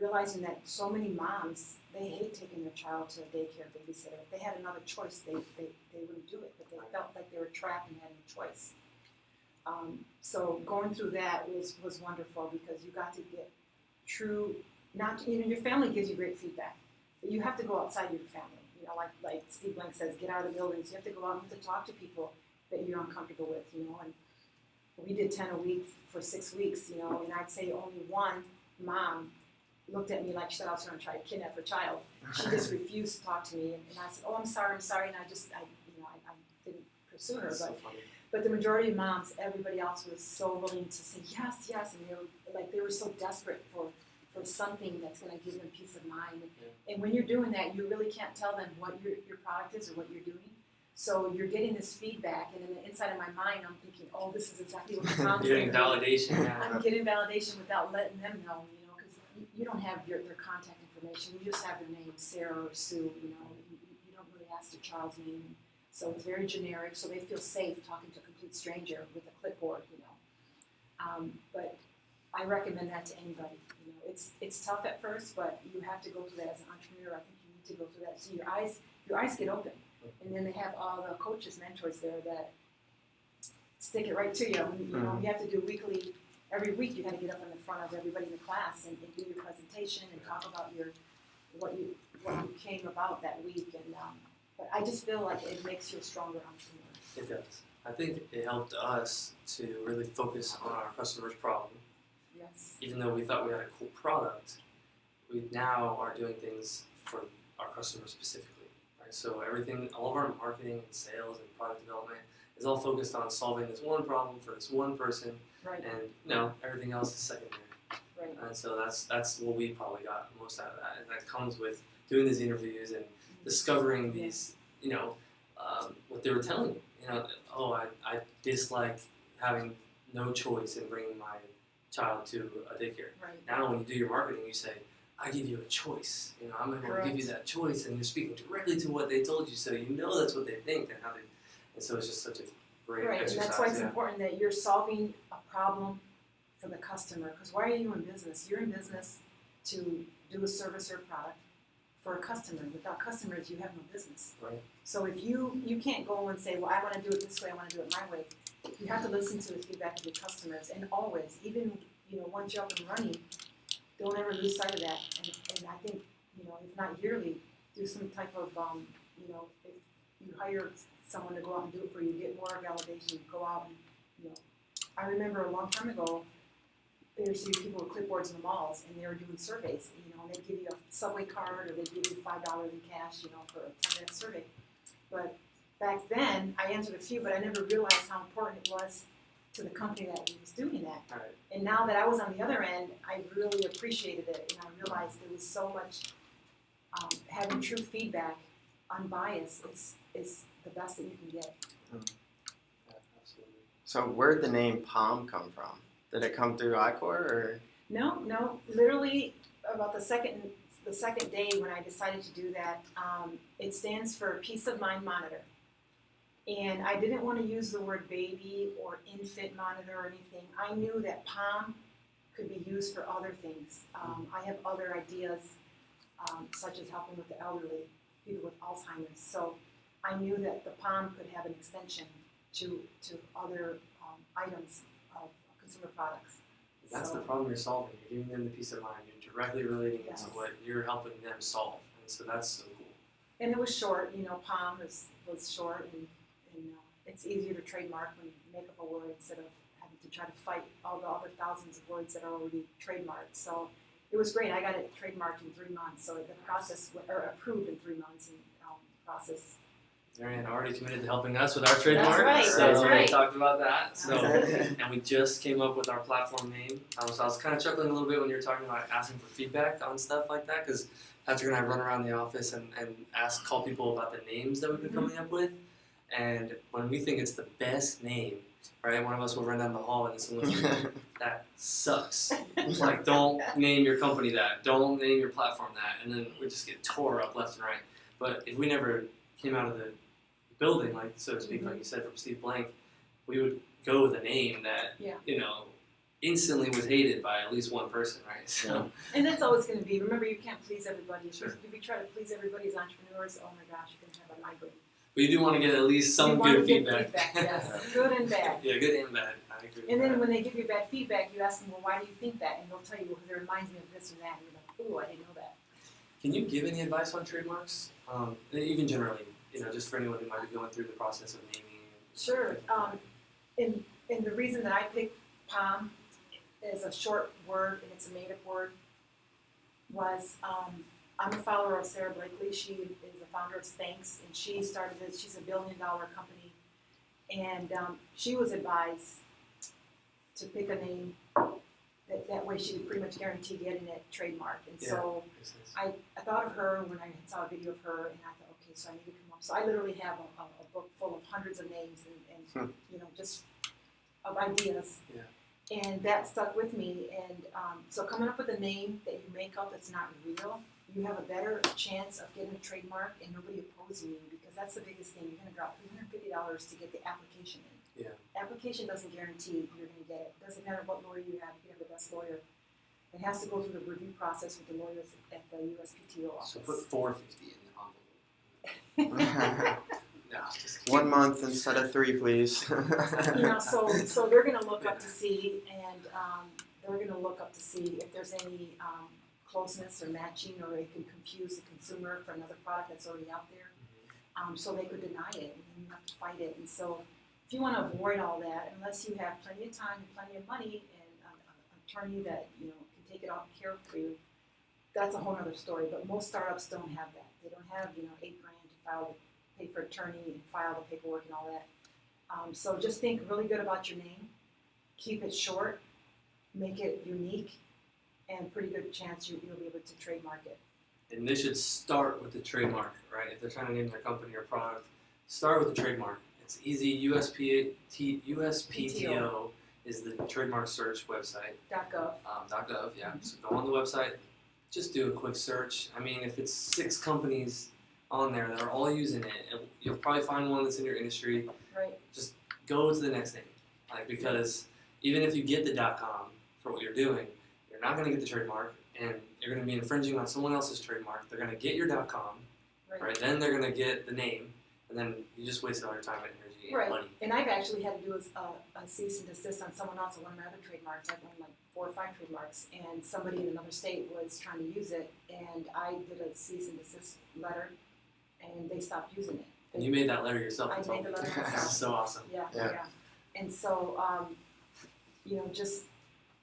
realizing that so many moms, they hate taking their child to a daycare babysitter. If they had another choice, they wouldn't do it, but they felt like they were trapped and had no choice. So going through that was wonderful, because you got to get true, your family gives you great feedback, but you have to go outside your family. Like Steve Blank says, get out of the buildings. You have to go out and have to talk to people that you're uncomfortable with, and we did 10 a week for 6 weeks, and I'd say only one mom looked at me like she thought I was going to try to kidnap her child. She just refused to talk to me, and I said, "Oh, I'm sorry," and I didn't pursue her. But the majority of moms, everybody else was so willing to say yes, and they were so desperate for something that's going to give them peace of mind. And when you're doing that, you really can't tell them what your product is or what you're doing. So you're getting this feedback, and in the inside of my mind, I'm thinking, "Oh, this is exactly what the mom's getting validation. I'm getting validation without letting them know, because you don't have their contact information. You just have their name, Sarah or Sue. You don't really ask their child's name. So it's very generic. So they feel safe talking to a complete stranger with a clipboard. But I recommend that to anybody. It's tough at first, but you have to go through that as an entrepreneur. I think you need to go through that so your eyes get open. And then they have all the coaches, mentors there that stick it right to you. You have to do every week you got to get up in the front of everybody in the class and do your presentation and talk about what you came about that week. And but I just feel like it makes you a stronger entrepreneur. It does. I think it helped us to really focus on our customer's problem. Yes. Even though we thought we had a cool product, we now are doing things for our customers specifically. So all of our marketing and sales and product development is all focused on solving this one problem for this one person, Right. And everything else is secondary. Right. And so that's what we probably got most out of that, and that comes with doing these interviews and discovering these, what they were telling you. I dislike having no choice in bringing my child to a daycare. Right. Now, when you do your marketing, you say, I give you a choice. I'm going to give you that choice, and you're speaking directly to what they told you, so that's what they think and how they. And so it's just such a great exercise. And that's why it's important that you're solving a problem for the customer. Because why are you in business? You're in business to do a service or product for a customer. Without customers, you have no business. Right. So if you can't go and say, well, I want to do it this way, I want to do it my way. You have to listen to the feedback of your customers, and always, even once you're up and running, don't ever lose sight of that. And I think, if not yearly, do some type of, if you hire someone to go out and do it for you, get more validation, go out and, I remember a long time ago, there used to be people with clipboards in the malls, and they were doing surveys, and they'd give you a subway card, or they'd give you $5 in cash, for a 10-minute survey. But back then, I answered a few, but I never realized how important it was to the company that was doing that. Right. And now that I was on the other end, I really appreciated it, and I realized there was so much, having true feedback, unbiased, is the best that you can get. Yeah, absolutely. So where'd the name POMM come from? Did it come through iCore or? No. Literally, about the second day when I decided to do that, it stands for Peace of Mind Monitor. And I didn't want to use the word baby or infant monitor or anything. I knew that POMM could be used for other things. I have other ideas, such as helping with the elderly, people with Alzheimer's. So I knew that the POMM could have an extension to other items of consumer products. That's the problem you're solving. You're giving them the peace of mind. You're directly relating it to what you're helping them solve. And so that's so cool. And it was short, POMM was short, and and it's easier to trademark when you make up a word instead of having to try to fight all the other thousands of words that are already trademarked. So it was great. I got it trademarked in 3 months, so the process, or approved in 3 months, and process. Marianne already committed to helping us with our trademark. right, So that's right. we talked about that. So Absolutely. and we just came up with our platform name. So I was kind of chuckling a little bit when you were talking about asking for feedback on stuff like that, because Patrick and I run around the office and call people about the names that we've been coming up with. And when we think it's the best name, right, one of us will run down the hall and someone's like, that sucks. Like, don't name your company that. Don't name your platform that. And then we just get tore up left and right. But if we never came out of the building, like, so to speak, like you said, from Steve Blank, we would go with a name that, you know, instantly was hated by at least one person, right? So, and that's always going to be. Remember, you can't please everybody. Sure. If we try to please everybody as entrepreneurs, oh my gosh, you're going to have a migraine. but you do want to get at least some good feedback. Yes, good and bad. Yeah, good and bad. I agree with And then that. when they give you bad feedback, you ask them, well, why do you think that? And they'll tell you, well, because it reminds me of this or that. And you're like, ooh, I didn't know that. Can you give any advice on trademarks? Even generally, you know, just for anyone who might be going through the process of naming. Sure. And the reason that I picked POMM as a short word, and it's a made-up word, was I'm a follower of Sarah Blakely. She is a founder of Spanx, and she started this. She's a $1 billion company, and she was advised to pick a name that way she would pretty much guarantee getting it trademarked. And so I thought of her when I saw a video of her, and I thought, okay, so I need to come up. So I literally have a book full of hundreds of names and you know, just of ideas. Yeah. And that stuck with me. And so coming up with a name that you make up that's not real, you have a better chance of getting a trademark and nobody opposing you, because that's the biggest thing. You're going to drop $350 to get the application in. Yeah. Application doesn't guarantee you're going to get it. It doesn't matter what lawyer you have the best lawyer. It has to go through the review process with the lawyers at the USPTO office. So put $450 in the envelope. No, just kidding. 1 month instead of 3, please. You know, so they're going to look up to see, and they're going to look up to see if there's any closeness or matching, or it can confuse the consumer for another product that's already out there. So they could deny it, and then you have to fight it. And so if you want to avoid all that, unless you have plenty of time and plenty of money and an attorney that, you know, can take it all care of for you, that's a whole other story. But most startups don't have that. They don't have, you know, $8,000 to pay for attorney and file the paperwork and all that. So just think really good about your name. Keep it short. Make it unique, and pretty good chance you'll be able to trademark it. And they should start with the trademark, right? If they're trying to name their company or product, start with the trademark. It's easy. USPTO is the trademark search website. .gov. .gov, yeah. So go on the website, just do a quick search. I mean, if it's 6 companies on there that are all using it, you'll probably find one that's in your industry. Right. Just go to the next name, like, because even if you get the .com for what you're doing, you're not going to get the trademark, and you're going to be infringing on someone else's trademark. They're going to get your .com, right? Then they're going to get the name, and then you just wasted all your time and energy and money. And I've actually had to do a cease and desist on someone else on one of my other trademarks. I've owned like 4 or 5 trademarks, and somebody in another state was trying to use it, and I did a cease and desist letter, and they stopped using it. And you made that letter yourself. I made the letter myself. That's so awesome. Yeah. And so, you know, just,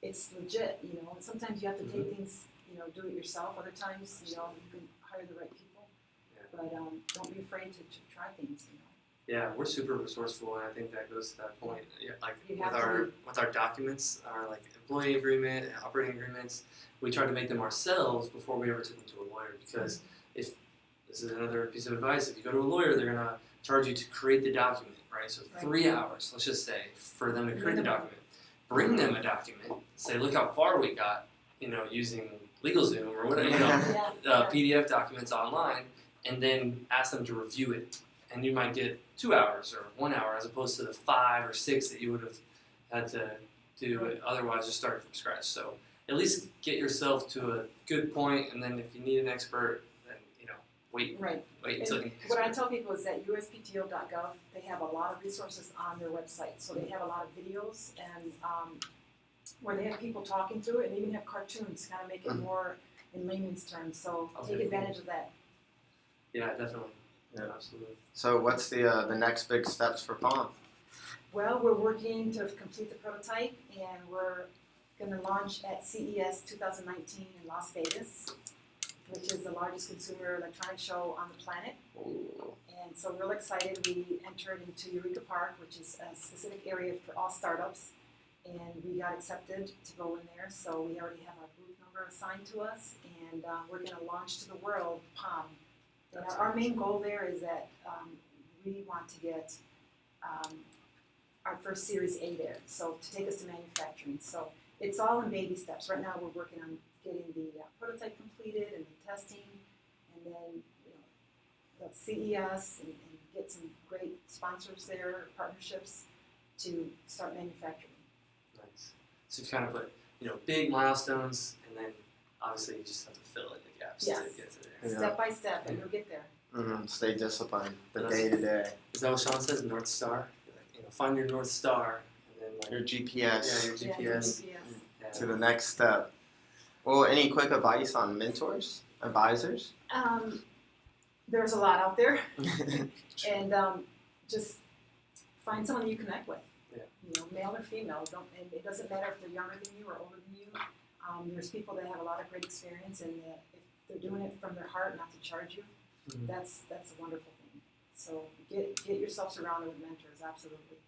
it's legit, you know, and sometimes you have to take things, you know, do it yourself. Other times, you know, you can hire the right people. Yeah. But don't be afraid to try things, you know. Yeah, we're super resourceful, and I think that goes to that point. Yeah, like with our documents, our like employee agreement, operating agreements, we tried to make them ourselves before we ever took them to a lawyer, because if this is another piece of advice, if you go to a lawyer, they're gonna charge you to create the document, right? So 3 hours, let's just say, for them to create the document. Bring them a document, say, look how far we got, you know, using LegalZoom or whatever, you know, PDF documents online, and then ask them to review it. And you might get 2 hours or 1 hour, as opposed to the 5 or 6 that you would have had to do otherwise, just starting from scratch. So at least get yourself to a good point, and then if you need an expert, then, you know, wait until you need an expert. What I tell people is that USPTO.gov, they have a lot of resources on their website. So they have a lot of videos, and where they have people talking through it, and even have cartoons, kind of make it more in layman's terms. So take advantage of that. Yeah, definitely. Yeah, absolutely. So what's the next big steps for POMM? Well, we're working to complete the prototype, and we're going to launch at CES 2019 in Las Vegas, which is the largest consumer electronics show on the planet. Ooh. And so we're real excited. We entered into Eureka Park, which is a specific area for all startups, and we got accepted to go in there. So we already have our booth number assigned to us, and we're going to launch to the world POMM. And our main goal there is that we want to get our first Series A there, so to take us to manufacturing. So it's all in baby steps. Right now we're working on getting the prototype completed and the testing, and then the CES and get some great sponsors there, partnerships to start manufacturing. Nice. So you kind of put big milestones, and then obviously you just have to fill in the gaps Yes. to get to there. Yeah. Step by step, and you'll get there. Stay disciplined, the That's- day to day. Is that what Sean says? North Star. Find your North Star, and then Your yeah, GPS your Yeah, GPS. GPS. Yeah. to the next step. Well, any quick advice on mentors, advisors? There's a lot out there, and just find someone that you connect with. Yeah. Male or female. And it doesn't matter if they're younger than you or older than you. There's people that have a lot of great experience, and if they're doing it from their heart, not to charge you, Mhm. that's a wonderful thing. So get yourself surrounded with mentors, absolutely.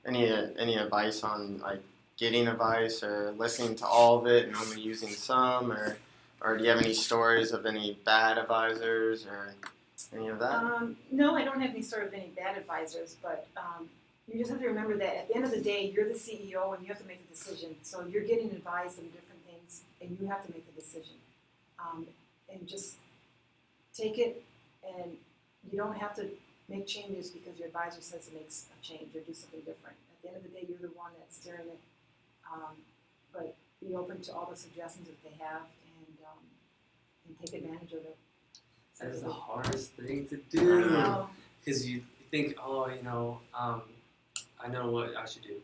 Any advice on like getting advice or listening to all of it and only using some, or do you have any stories of any bad advisors or any of that? No, I don't have any sort of any bad advisors, but you just have to remember that at the end of the day, you're the CEO and you have to make a decision. So you're getting advised on different things, and you have to make a decision. And just take it, and you don't have to make changes because your advisor says it makes a change or do something different. At the end of the day, you're the one that's steering it. But be open to all the suggestions that they have, and take advantage of it. That is the hardest thing to I do. know. Because you think, I know what I should do,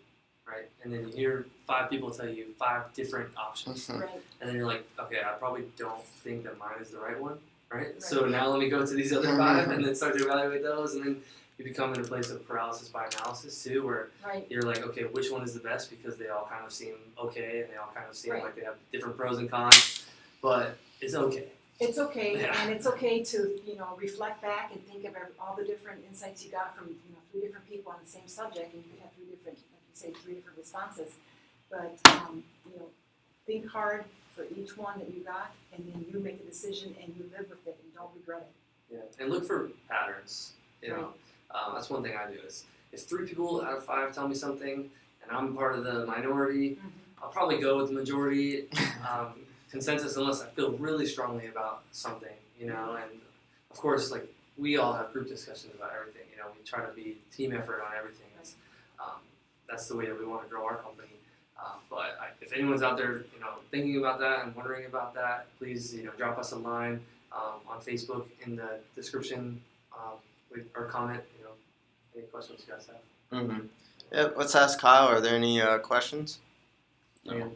right? And then you hear 5 people tell you 5 different options. Right. And then you're like, okay, I probably don't think that mine is the right one, right? So now let me go to these other 5 and then start to evaluate those, and then you become in a place of paralysis by analysis too, where Right. you're like, okay, which one is the best, because they all kind of seem okay, and they all kind of seem Right. like they have different pros and cons, but it's okay. It's okay, Yeah. and it's okay to reflect back and think of all the different insights you got from 3 different people on the same subject, and you could have 3 different, like you say, 3 different responses. But think hard for each one that you got, and then you make a decision and you live with it and don't regret it. Yeah, and look for patterns. That's one thing I do is if 3 people out of 5 tell me something, and I'm part of the minority, I'll probably go with the majority consensus unless I feel really strongly about something, And of course, like we all have group discussions about everything. We try to be team effort on everything. That's the way that we want to grow our company. But if anyone's out there, thinking about that and wondering about that, please, drop us a line on Facebook in the description or comment. Any questions you guys have? Yep. Let's ask Kyle. Are there any questions? No.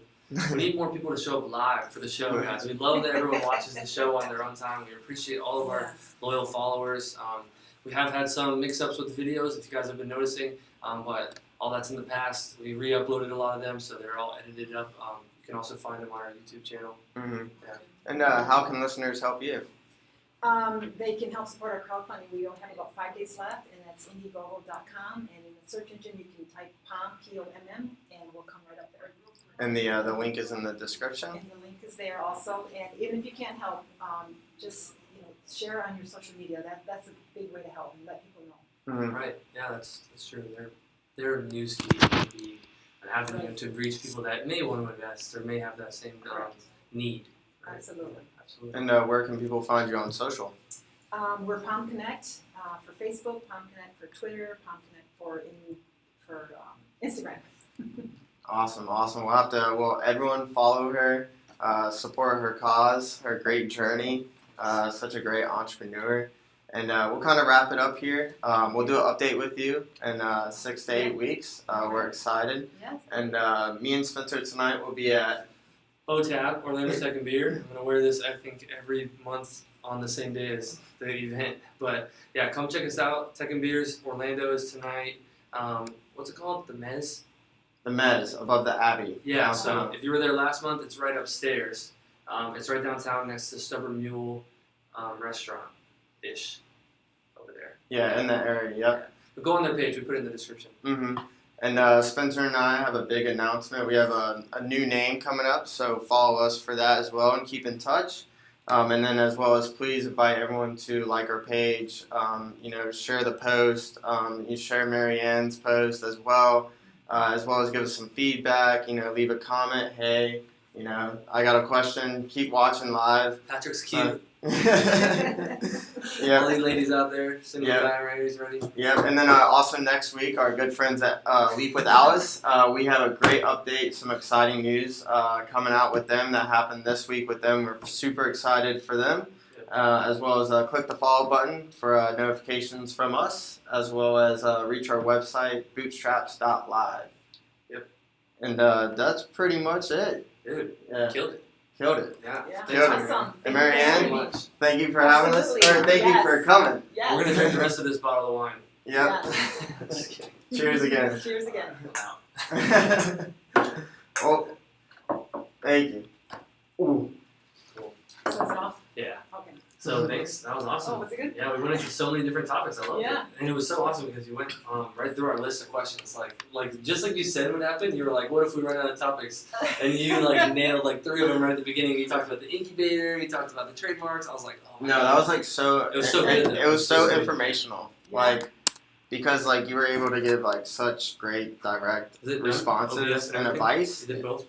We need more people to show up live for the show, guys. We love that everyone watches the show on their own time. We appreciate all of our loyal followers. We have had some mix-ups with the videos, if you guys have been noticing, but all that's in the past. We re-uploaded a lot of them, so they're all edited up. You can also find them on our YouTube channel. Yeah. And how can listeners help you? They can help support our crowdfunding. We only have about 5 days left, and that's Indiegogo.com. And in the search engine, you can type POMM, P-O-M-M, and we'll come right up there. And the link is in the description. And the link is there also. And even if you can't help, just share on your social media. That's a big way to help and let people know. Right. Yeah, that's true. Their news feed can be an avenue to reach people that may want to invest or may have that same need. Right? Absolutely. Yeah, absolutely. And where can people find you on social? We're POMM Connect for Facebook, POMM Connect for Twitter, POMM Connect for Instagram. Awesome. We'll have to, everyone follow her, support her cause, her great journey, such a great entrepreneur. And we'll kind of wrap it up here. We'll do an update with you in 6 to 8 weeks. We're excited. Yes. And me and Spencer tonight will be at OTAB, Orlando Second Beer. I'm going to wear this, I think, every month on the same day as the event. But yeah, come check us out. Tech and Beers Orlando is tonight. What's it called? The Mez? The Mez above the Abbey. Yeah, downtown. so if you were there last month, it's right upstairs. It's right downtown next to Stubborn Mule restaurant-ish over there. Yeah, in that area, yep. But go on their page. We put it in the description. Mm-hmm. And Spencer and I have a big announcement. We have a new name coming up, so follow us for that as well and keep in touch. And then as well as please invite everyone to like our page, share the post, you share Marianne's post as well as give us some feedback, leave a comment, hey, I got a question, keep watching live. Patrick's cute. Yeah. All you ladies out there, single Yep. guy ready. Yep, and then also next week, our good friends at Leap with Alice, we have a great update, some exciting news coming out with them that happened this week with them. We're super excited for them, as well as click the follow button for notifications from us, as well as reach our website, BootStraps.LIVE. Yep. And that's pretty much it. Dude, Yeah. killed it. Killed it. Yeah. Yeah, Killed it. awesome. And Thank you Marianne? so much. Thank you for having us, Absolutely. or thank you for coming. Yes. We're gonna drink the rest of this bottle of wine. Yep. Just kidding. Cheers again. Cheers again. Well, thank you. Ooh. Cool. So is it off? Yeah. Okay. So thanks. That was Oh, awesome. was it good? Yeah, we went into so many different topics. I loved Yeah. it, and it was so awesome because you went right through our list of questions. Like just like you said would happen. You were like, "What if we run out of topics?" And you nailed 3 of them right at the beginning. You talked about the incubator. You talked about the trademarks. I was like, "Oh my No, God." that was so. It was so good, though. It was so It was good. informational. Yeah. Because you were able to give such great direct Is it done? responses OBS and everything? advice. You did both.